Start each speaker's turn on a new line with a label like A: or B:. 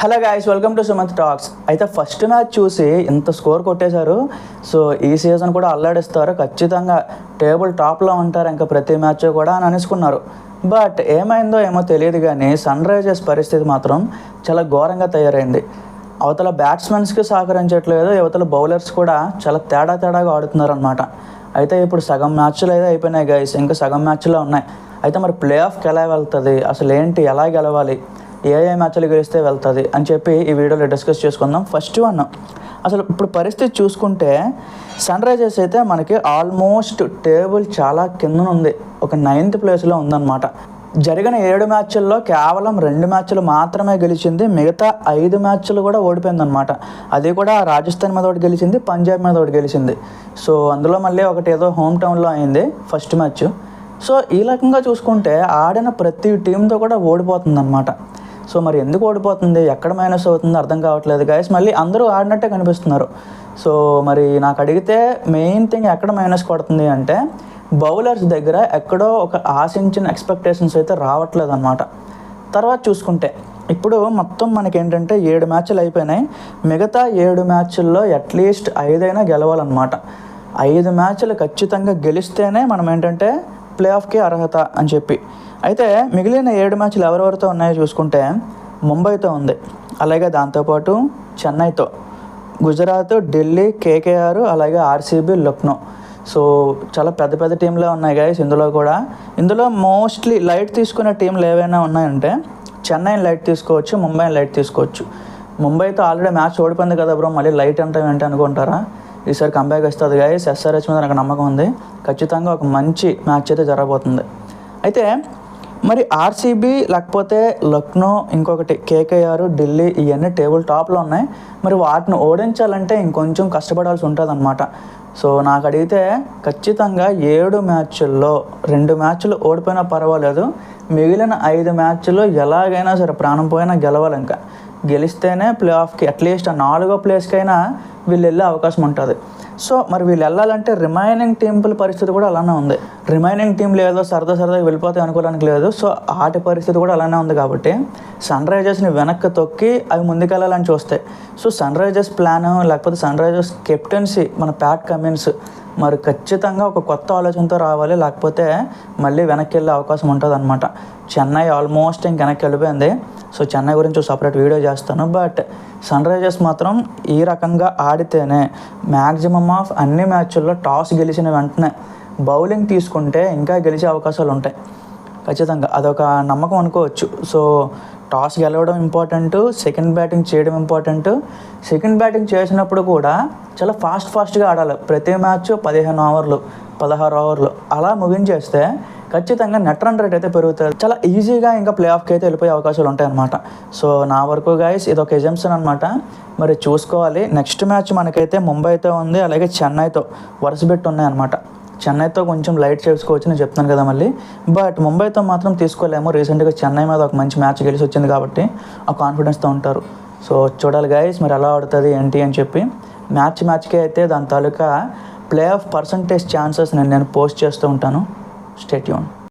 A: Hello guys, welcome to Sumanth talks. అయితే first match చూసి ఇంత స్కోర్ కొట్టేశారు. సో ఈ సీజన్ కూడా అల్లాడిస్తారు, ఖచ్చితంగా టేబుల్ టాప్లో ఉంటారు ఇంకా ప్రతి మ్యాచ్ కూడా అని అనుకున్నారు. బట్ ఏమైందో ఏమో తెలియదు కానీ సన్ రైజర్స్ పరిస్థితి మాత్రం చాలా ఘోరంగా తయారైంది. అవతల బ్యాట్స్మెన్స్కి సహకరించట్లేదు, అవతల బౌలర్స్ కూడా చాలా తేడాగా ఆడుతున్నారు అనమాట. అయితే ఇప్పుడు సగం మ్యాచ్లు అయితే అయిపోయినాయి గైస్, ఇంకా సగం మ్యాచ్లో ఉన్నాయి. అయితే మరి ప్లే ఆఫ్కి ఎలా వెళ్తుంది, అసలు ఏంటి, ఎలా గెలవాలి, ఏ మ్యాచ్లు గెలిస్తే వెళ్తుంది అని చెప్పి ఈ వీడియోలో డిస్కస్ చేసుకుందాం. ఫస్ట్ వన్, అసలు ఇప్పుడు పరిస్థితి చూసుకుంటే సన్ రైజర్స్ అయితే మనకి ఆల్మోస్ట్ టేబుల్ చాలా కింద ఉంది, ఒక 9th ప్లేస్లో ఉందన్నమాట. జరిగిన 7 మ్యాచ్ల్లో కేవలం 2 మ్యాచ్లు మాత్రమే గెలిచింది, మిగతా 5 మ్యాచ్లు కూడా ఓడిపోయిందనమాట. అది కూడా రాజస్థాన్ మీద ఒకటి గెలిచింది, పంజాబ్ మీద ఒకటి గెలిచింది. సో అందులో మళ్ళీ ఒకటి ఏదో హోమ్ టౌన్లో అయింది ఫస్ట్ మ్యాచ్. సో ఈ రకంగా చూసుకుంటే ఆడిన ప్రతి టీంతో కూడా ఓడిపోతుంది అనమాట. సో మరి ఎందుకు ఓడిపోతుంది, ఎక్కడ మైనస్ అవుతుందో అర్థం కావట్లేదు గైస్. మళ్ళీ అందరూ ఆడినట్టే కనిపిస్తున్నారు. సో మరి నాకు అడిగితే మెయిన్ థింగ్ ఎక్కడ మైనస్ కొడుతుంది అంటే బౌలర్స్ దగ్గర ఎక్కడో ఒక ఆశించిన ఎక్స్పెక్టేషన్స్ అయితే రావట్లేదు అనమాట. తర్వాత చూసుకుంటే ఇప్పుడు మొత్తం మనకేంటంటే 7 మ్యాచ్లు అయిపోయినాయి, మిగతా 7 మ్యాచ్ల్లో అట్లీస్ట్ 5 అయినా గెలవాలన్నమాట. 5 మ్యాచ్లు ఖచ్చితంగా గెలిస్తేనే మనం ఏంటంటే ప్లే ఆఫ్కి అర్హత అని చెప్పి. అయితే మిగిలిన 7 మ్యాచ్లు ఎవరెవరితో ఉన్నాయో చూసుకుంటే ముంబైతో ఉంది, అలాగే దాంతోపాటు చెన్నైతో, గుజరాత్, ఢిల్లీ, కేకేఆర్, అలాగే ఆర్సీబీ, లక్నో. సో చాలా పెద్ద టీంలే ఉన్నాయి గైస్ ఇందులో మోస్ట్లీ లైట్ తీసుకునే టీంలు ఏవైనా ఉన్నాయంటే చెన్నైని లైట్ తీసుకోవచ్చు, ముంబైని లైట్ తీసుకోవచ్చు. ముంబైతో ఆల్రెడీ మ్యాచ్ ఓడిపోయింది కదా బ్రో, మళ్ళీ లైట్ అంటే ఏంటి అనుకుంటారా? ఈసారి కంబ్యాక్ వస్తుంది గైస్. ఎస్ఆర్హెచ్ మీద నాకు నమ్మకం ఉంది, ఖచ్చితంగా ఒక మంచి మ్యాచ్ అయితే జరగబోతుంది. అయితే మరి ఆర్సీబీ లేకపోతే లక్నో, ఇంకొకటి కేకేఆర్, ఢిల్లీ, ఇవన్నీ టేబుల్ టాప్లో ఉన్నాయి. మరి వాటిని ఓడించాలంటే ఇంకొంచెం కష్టపడాల్సి ఉంటుంది అనమాట. సో నాకు అడిగితే ఖచ్చితంగా 7 మ్యాచ్ల్లో 2 మ్యాచ్లు ఓడిపోయినా పర్వాలేదు, మిగిలిన 5 మ్యాచ్ల్లో ఎలాగైనా సరే ప్రాణం పోయినా గెలవాలి. ఇంకా గెలిస్తేనే ప్లే ఆఫ్కి అట్లీస్ట్ 4వ ప్లేస్కైనా వీళ్ళు వెళ్ళే అవకాశం ఉంటుంది. సో మరి వీళ్ళు వెళ్ళాలంటే రిమైనింగ్ టీంల పరిస్థితి కూడా అలానే ఉంది. రిమైనింగ్ టీంలు ఏదో సరదాగా వెళ్ళిపోతాయి అనుకోవడానికి లేదు. సో ఆటి పరిస్థితి కూడా అలానే ఉంది కాబట్టి సన్ రైజర్స్ని వెనక్కి తొక్కి అవి ముందుకెళ్ళాలని చూస్తాయి. సో సన్ రైజర్స్ ప్లాన్ లేకపోతే సన్ రైజర్స్ కెప్టెన్సీ మన ప్యాట్ కమిన్స్ మరి ఖచ్చితంగా ఒక కొత్త ఆలోచనతో రావాలి, లేకపోతే మళ్ళీ వెనక్కి వెళ్ళే అవకాశం ఉంటుంది అనమాట. చెన్నై ఆల్మోస్ట్ ఇంక వెనక్కి వెళ్ళిపోయింది. సో చెన్నై గురించి సపరేట్ వీడియో చేస్తాను. బట్ సన్ రైజర్స్ మాత్రం ఈ రకంగా ఆడితేనే మ్యాక్సిమమ్ ఆఫ్ అన్ని మ్యాచ్ల్లో టాస్ గెలిచిన వెంటనే బౌలింగ్ తీసుకుంటే ఇంకా గెలిచే అవకాశాలు ఉంటాయి ఖచ్చితంగా, అదొక నమ్మకం అనుకోవచ్చు. సో టాస్ గెలవడం ఇంపార్టెంట్, సెకండ్ బ్యాటింగ్ చేయడం ఇంపార్టెంట్. సెకండ్ బ్యాటింగ్ చేసినప్పుడు కూడా చాలా ఫాస్ట్గా ఆడాలి. ప్రతి మ్యాచ్ 15 ఓవర్లు 16 ఓవర్లు అలా ముగించేస్తే ఖచ్చితంగా నెట్ రన్ రేట్ అయితే పెరుగుతుంది, చాలా ఈజీగా ఇంకా ప్లే ఆఫ్కి అయితే వెళ్ళిపోయే అవకాశాలు ఉంటాయి అనమాట. సో నా వరకు గైస్ ఇది ఒక ఎజంప్షన్ అనమాట, మరి చూసుకోవాలి. నెక్స్ట్ మ్యాచ్ మనకైతే ముంబైతో ఉంది, అలాగే చెన్నైతో వరుస పెట్టి ఉన్నాయి అనమాట. చెన్నైతో కొంచెం లైట్ చేసుకోవచ్చు నేను చెప్తాను కదా మళ్ళీ, బట్ ముంబైతో మాత్రం తీసుకోలేము. రీసెంట్గా చెన్నై మీద ఒక మంచి మ్యాచ్ గెలిచి వచ్చింది కాబట్టి ఆ కాన్ఫిడెన్స్తో ఉంటారు. సో చూడాలి గైస్ మరి ఎలా ఆడుతుంది ఏంటి అని చెప్పి. మ్యాచ్కి అయితే దాని తాలూకా ప్లే ఆఫ్ పర్సంటేజ్ ఛాన్సెస్ నేను పోస్ట్ చేస్తూ ఉంటాను. Stay tune.